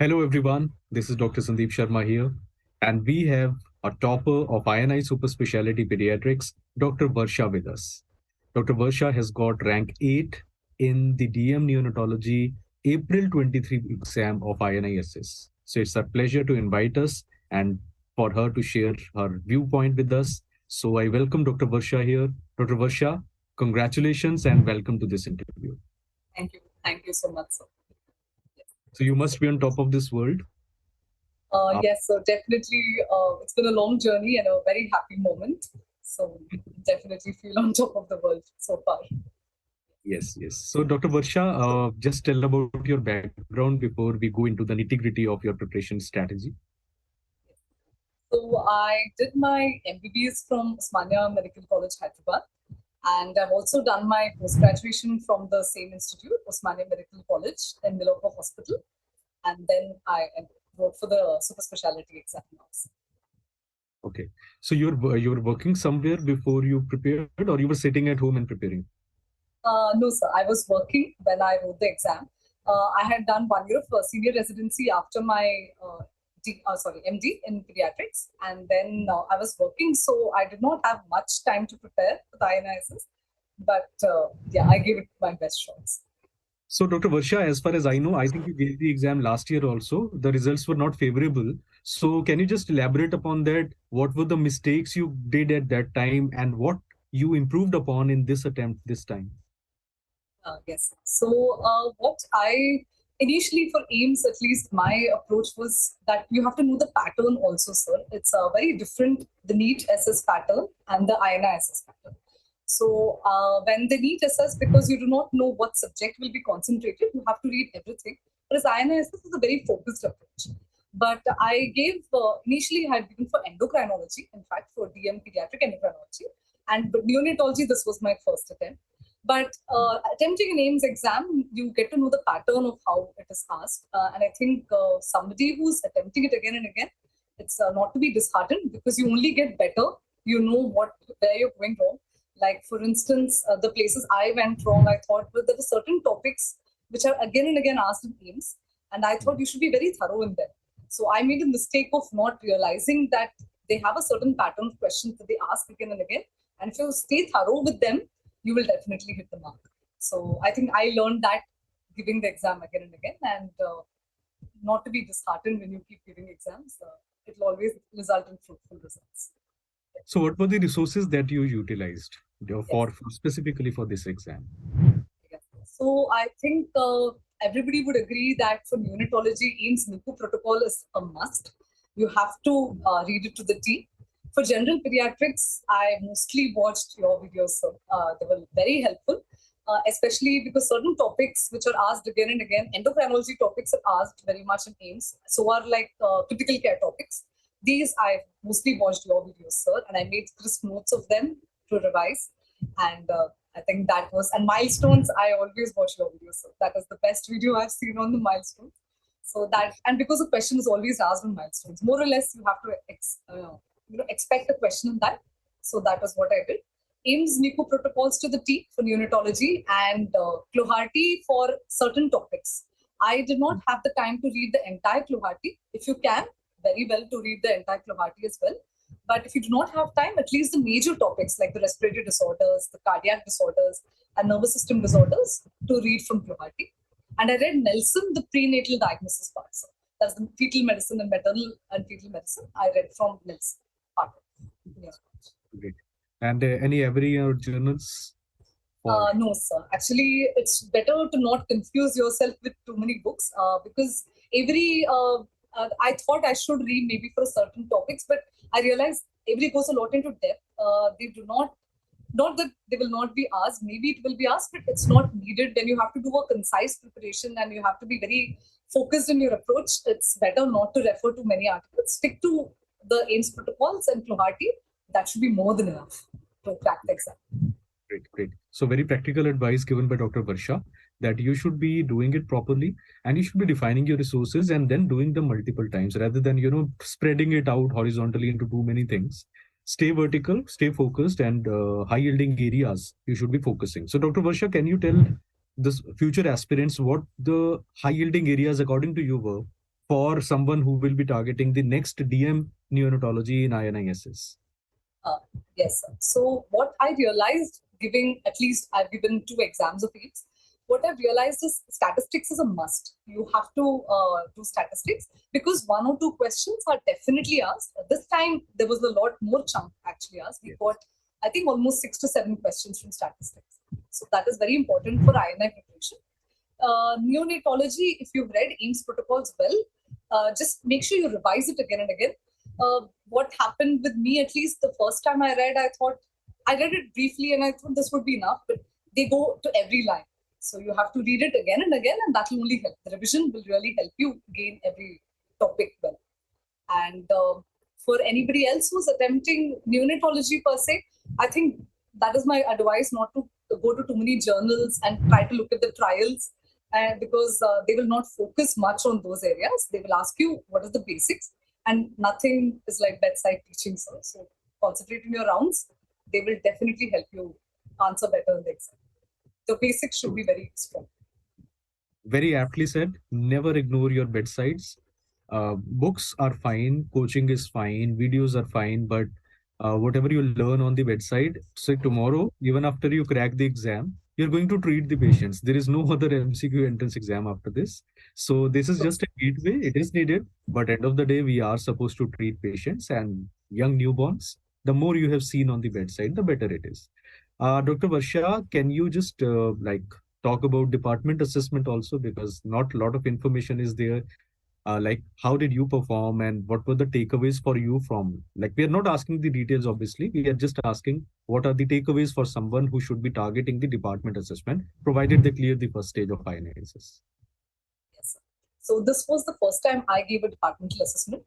Hello everyone, this is Dr. Sandeep Sharma here, and we have a topper of INI Super Speciality Pediatrics, Dr. Varsha with us. Dr. Varsha has got rank 8 in the DM Neonatology April 23 exam of INI SS. So it's a pleasure to invite us and for her to share her viewpoint with us. So I welcome Dr. Varsha here. Dr. Varsha, congratulations and welcome to this interview. Thank you. Thank you so much, sir. So you must be on top of this world. Yes, so definitely, it's been a long journey and a very happy moment. So definitely feel on top of the world so far. Yes, yes. So, Dr. Varsha, just tell about your background before we go into the nitty-gritty of your preparation strategy. So I did my MBBS from Osmania Medical College, Hyderabad. And I've also done my post-graduation from the same institute, Osmania Medical College in Milwaukee Hospital. And then I wrote for the super specialty exam now. Okay. So you're working somewhere before you prepared, or you were sitting at home and preparing? No, sir. I was working when I wrote the exam. I had done 1 year of senior residency after my MD in pediatrics, and then I was working, so I did not have much time to prepare for the INISS. But yeah, I gave it my best shots. So, Dr. Varsha, as far as I know, I think you gave the exam last year also. The results were not favorable. So, can you just elaborate upon that? What were the mistakes you did at that time, and what you improved upon in this attempt this time? Yes. So what I initially for AIMS, at least my approach was that you have to know the pattern also, sir. It's very different, the NEET SS pattern and the INI SS pattern. So when the NEET SS, because you do not know what subject will be concentrated, you have to read everything. Whereas INI SS is a very focused approach. But I gave, initially I had given for endocrinology, in fact, for DM pediatric endocrinology. And neonatology, this was my first attempt. But attempting an AIMS exam, you get to know the pattern of how it is asked. And I think somebody who's attempting it again and again, it's not to be disheartened because you only get better. You know where you're going wrong. Like, for instance, the places I went wrong, I thought well, there were certain topics which are again and again asked in AIMS. And I thought you should be very thorough in them. So I made a mistake of not realizing that they have a certain pattern of questions that they ask again and again. And if you stay thorough with them, you will definitely hit the mark. So I think I learned that giving the exam again and again, and not to be disheartened when you keep giving exams. It will always result in fruitful results. So, what were the resources that you utilized for specifically for this exam? Yes. So I think everybody would agree that for neonatology, AIMS NICU protocol is a must. You have to read it to the T. For general pediatrics, I mostly watched your videos, so they were very helpful, especially because certain topics which are asked again and again, endocrinology topics are asked very much in AIMS, so are like critical care topics. These I mostly watched your videos, sir, and I made crisp notes of them to revise. And I think that was, and milestones, I always watch your videos, so that is the best video I've seen on the milestones. So that, and because the question is always asked on milestones, more or less you have to expect a question on that. So that was what I did. AIMS NICU protocols to the T for neonatology and Cloharty for certain topics. I did not have the time to read the entire Cloharty. If you can, very well to read the entire Cloharty as well. But if you do not have time, at least the major topics like the respiratory disorders, the cardiac disorders, and nervous system disorders to read from Cloharty. And I read Nelson, the prenatal diagnosis part. So that's the fetal medicine and maternal and fetal medicine. I read from Nelson. Yeah. Great. And any every journals? No, sir. Actually, it's better to not confuse yourself with too many books because I thought I should read maybe for certain topics, but I realized every goes a lot into depth. They do not that they will not be asked, maybe it will be asked, but it's not needed. Then you have to do a concise preparation and you have to be very focused in your approach. It's better not to refer to many articles. Stick to the AIMS protocols and Cloharty. That should be more than enough to crack the exam. Great, great. So very practical advice given by Dr. Varsha that you should be doing it properly and you should be defining your resources and then doing them multiple times rather than, spreading it out horizontally into too many things. Stay vertical, stay focused, and high yielding areas you should be focusing. So, Dr. Varsha, can you tell the future aspirants what the high yielding areas according to you were for someone who will be targeting the next DM Neonatology in INISS? Uh, yes, sir. So what I realized, giving at least I've given 2 exams of each. What I've realized is statistics is a must. You have to do statistics because 1 or 2 questions are definitely asked. This time there was a lot more chunk actually asked. We Yes. got I think almost 6 to 7 questions from statistics. So that is very important for INI preparation. Neonatology, if you've read AIMS protocols well, just make sure you revise it again and again. What happened with me, at least the first time I read, I read it briefly and I thought this would be enough, but they go to every line. So you have to read it again and again, and that will only help. The revision will really help you gain every topic well. And for anybody else who's attempting neonatology per se, I think that is my advice, not to go to too many journals and try to look at the trials, because they will not focus much on those areas. They will ask you what is the basics, and nothing is like bedside teaching. So concentrate in your rounds. They will definitely help you answer better in the exam. The basics should be very strong. Very aptly said. Never ignore your bedsides. Books are fine, coaching is fine, videos are fine, but whatever you learn on the bedside, say tomorrow, even after you crack the exam, you're going to treat the patients. There is no other MCQ entrance exam after this. So this is just a gateway. It is needed, but end of the day, we are supposed to treat patients and young newborns. The more you have seen on the bedside, the better it is. Dr. Varsha, can you just talk about department assessment also, because not a lot of information is there. Like how did you perform and what were the takeaways for you from, like, we are not asking the details, obviously, we are just asking what are the takeaways for someone who should be targeting the department assessment, provided they clear the first stage of analysis. Yes. So this was the first time I gave a departmental assessment.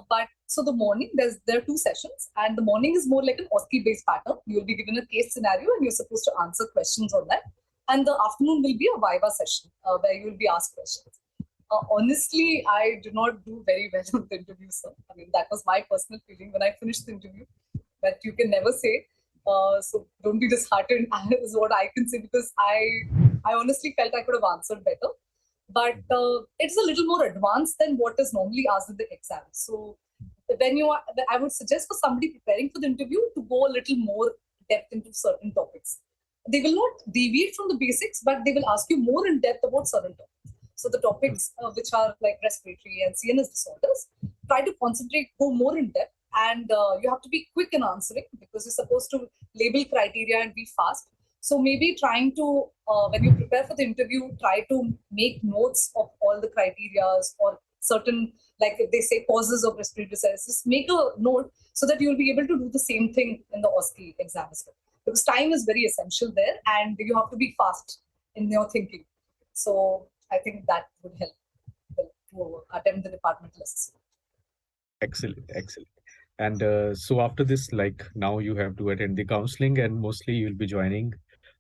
But so the morning, there are 2 sessions, and the morning is more like an OSCE-based pattern. You will be given a case scenario, and you're supposed to answer questions on that. And the afternoon will be a Viva session where you will be asked questions. Honestly, I did not do very well on the interview, sir. I mean, that was my personal feeling when I finished the interview. But you can never say. So don't be disheartened, is what I can say, because I honestly felt I could have answered better. But it's a little more advanced than what is normally asked in the exam. So when you are, I would suggest for somebody preparing for the interview to go a little more depth into certain topics. They will not deviate from the basics, but they will ask you more in depth about certain topics. So the topics which are like respiratory and CNS disorders, try to concentrate, go more in depth, and you have to be quick in answering because you're supposed to label criteria and be fast. So maybe trying to, when you prepare for the interview, try to make notes of all the criterias or certain, like if they say causes of respiratory disease, just make a note so that you'll be able to do the same thing in the OSCE exam as well. Because time is very essential there, and you have to be fast in your thinking. So I think that would help to attempt the departmental assessment. Excellent, excellent. And so after this, like now you have to attend the counseling, and mostly you'll be joining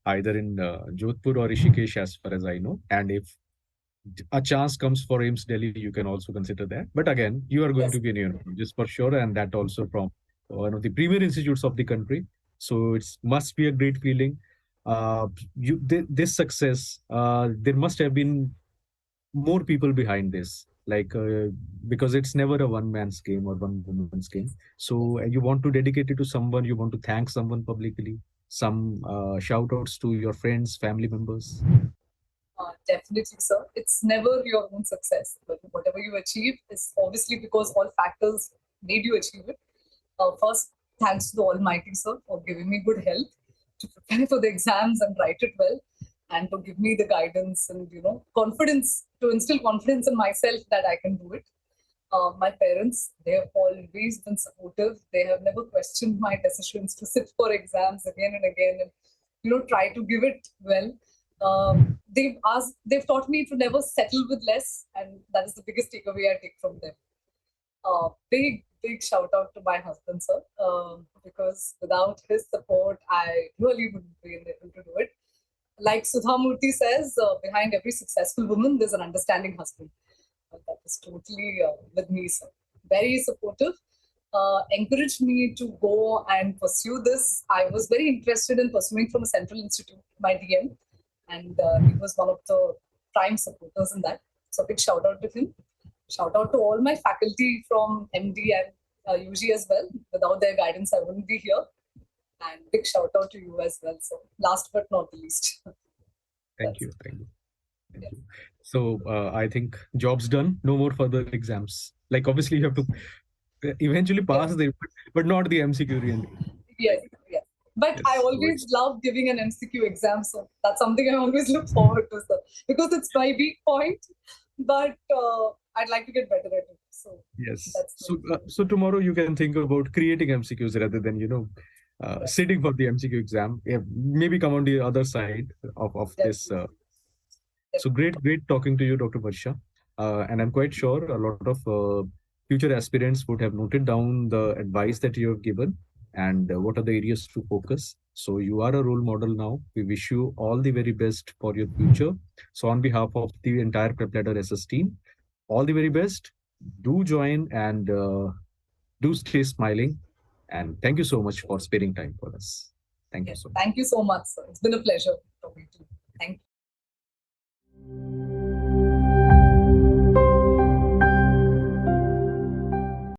either in Jodhpur or Rishikesh, as far as I know. And if a chance comes for AIMS Delhi, you can also consider that. But again, you are going Yes. to be a neonatologist for sure, and that also from one of the premier institutes of the country. So it must be a great feeling. This success, there must have been more people behind this, like because it's never a one man's game or one woman's game. So you want to dedicate it to someone, you want to thank someone publicly, some shout outs to your friends, family members. Definitely, sir. It's never your own success, but whatever you achieve is obviously because all factors made you achieve it. First, thanks to the Almighty, sir, for giving me good health to prepare for the exams and write it well, and to give me the guidance and confidence, to instill confidence in myself that I can do it. My parents, they have always been supportive. They have never questioned my decisions to sit for exams again and again, and try to give it well. They've taught me to never settle with less, and that is the biggest takeaway I take from them. Big shout out to my husband, sir, because without his support, I really wouldn't be able to do it. Like Sudha Murthy says, behind every successful woman, there's an understanding husband. That is totally with me, sir. Very supportive. Encouraged me to go and pursue this. I was very interested in pursuing from a central institute, my DM, and he was one of the prime supporters in that. So big shout out to him. Shout out to all my faculty from MD and UG as well. Without their guidance, I wouldn't be here. And big shout out to you as well. So last but not the least. Thank That's you. it. Thank you. Thank Yes. you. So I think job's done. No more further exams. Like obviously you have to eventually Yes. pass but not the MCQ really. Yes. Yes. But I Yes. So always love giving an MCQ exam. So that's something I always look forward to, sir. Because it's my weak point. But I'd like to get better at it. So yes. that's So tomorrow you can think about creating MCQs rather than yes, sitting for the MCQ exam. Yeah, maybe come on the other side of this. definitely. So Definitely. great talking to you, Dr. Varsha. And I'm quite sure a lot of future aspirants would have noted down the advice that you have given and what are the areas to focus. So you are a role model now. We wish you all the very best for your future. So on behalf of the entire PrepLadder SS team, all the very best. Do join and do stay smiling. And thank you so much for sparing time for us. Thank you Yes. so much. Thank you so much, sir. It's been a pleasure talking to you.